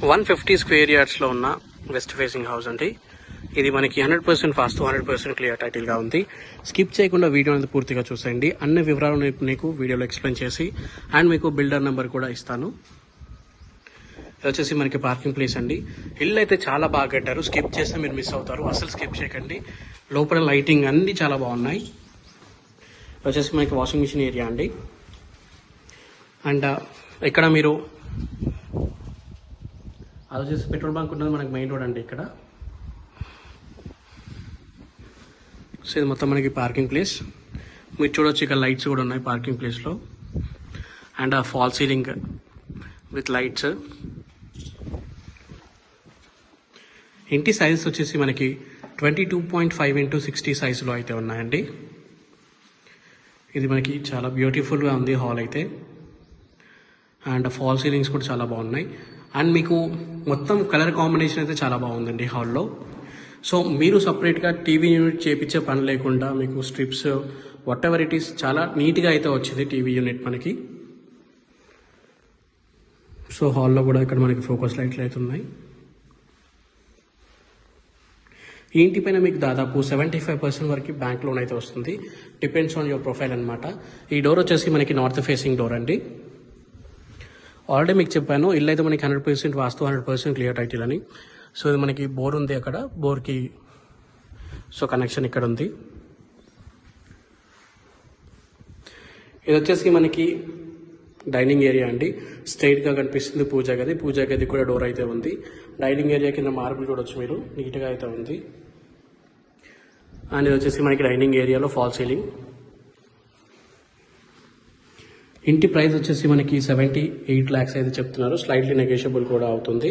150 square యార్డ్స్లో ఉన్న west facing house అండి. ఇది మనకి 100% వాస్తు 100% క్లియర్ టైటిల్గా ఉంది. స్కిప్ చేయకుండా వీడియో అనేది పూర్తిగా చూసేయండి. అన్ని వివరాలు మీకు వీడియోలో ఎక్స్ప్లెయిన్ చేసి అండ్ మీకు బిల్డర్ నెంబర్ కూడా ఇస్తాను. ఇది వచ్చేసి మనకి పార్కింగ్ ప్లేస్ అండి. ఇల్లు అయితే చాలా బాగా కట్టారు. స్కిప్ చేస్తే మీరు మిస్ అవుతారు. అసలు స్కిప్ చేయకండి. లోపల లైటింగ్ అన్నీ చాలా బాగున్నాయి. ఇది వచ్చేసి మనకి వాషింగ్ మిషన్ ఏరియా అండి. అండ్ ఇక్కడ మీరు అది వచ్చేసి పెట్రోల్ బంక్ ఉన్నది మనకి మెయిన్ రోడ్ అండి ఇక్కడ. సో ఇది మొత్తం మనకి పార్కింగ్ ప్లేస్. మీరు చూడొచ్చు ఇక్కడ లైట్స్ కూడా ఉన్నాయి పార్కింగ్ ప్లేస్లో. అండ్ ఆ ఫాల్ సీలింగ్ విత్ లైట్స్. ఇంటి సైజెస్ వచ్చేసి మనకి 22.5 x 60 సైజులో అయితే ఉన్నాయండి. ఇది మనకి చాలా బ్యూటిఫుల్గా ఉంది హాల్ అయితే. అండ్ ఫాల్ సీలింగ్స్ కూడా చాలా బాగున్నాయి. అండ్ మీకు మొత్తం కలర్ కాంబినేషన్ అయితే చాలా బాగుందండి హాల్లో. సో మీరు సపరేట్గా టీవీ యూనిట్ చేయించే పని లేకుండా మీకు strips what ever it is చాలా నీట్గా అయితే వచ్చింది టీవీ యూనిట్ మనకి. సో హాల్లో కూడా ఇక్కడ మనకి ఫోకస్ లైట్లు అయితే ఉన్నాయి. ఈ ఇంటిపైన మీకు దాదాపు 75% వరకు బ్యాంక్ లోన్ అయితే వస్తుంది. డిపెండ్స్ ఆన్ యువర్ ప్రొఫైల్ అనమాట. ఈ డోర్ వచ్చేసి మనకి నార్త్ ఫేసింగ్ డోర్ అండి. ఆల్రెడీ మీకు చెప్పాను ఇల్లు అయితే మనకి 100% వాస్తు 100% క్లియర్ టైటిల్ అని. సో ఇది మనకి బోర్ ఉంది అక్కడ, బోర్కి సో కనెక్షన్ ఇక్కడ ఉంది. ఇది వచ్చేసి మనకి డైనింగ్ ఏరియా అండి. స్ట్రైట్గా కనిపిస్తుంది పూజా గది. పూజా గది కూడా డోర్ అయితే ఉంది. డైనింగ్ ఏరియా కింద మార్బుల్ చూడొచ్చు మీరు, నీట్గా అయితే ఉంది. అండ్ ఇది వచ్చేసి మనకి డైనింగ్ ఏరియాలో ఫాల్ సీలింగ్. ఇంటి ప్రైస్ వచ్చేసి మనకి 78 lakhs అయితే చెప్తున్నారు. స్లైట్లీ నెగోషియబుల్ కూడా అవుతుంది.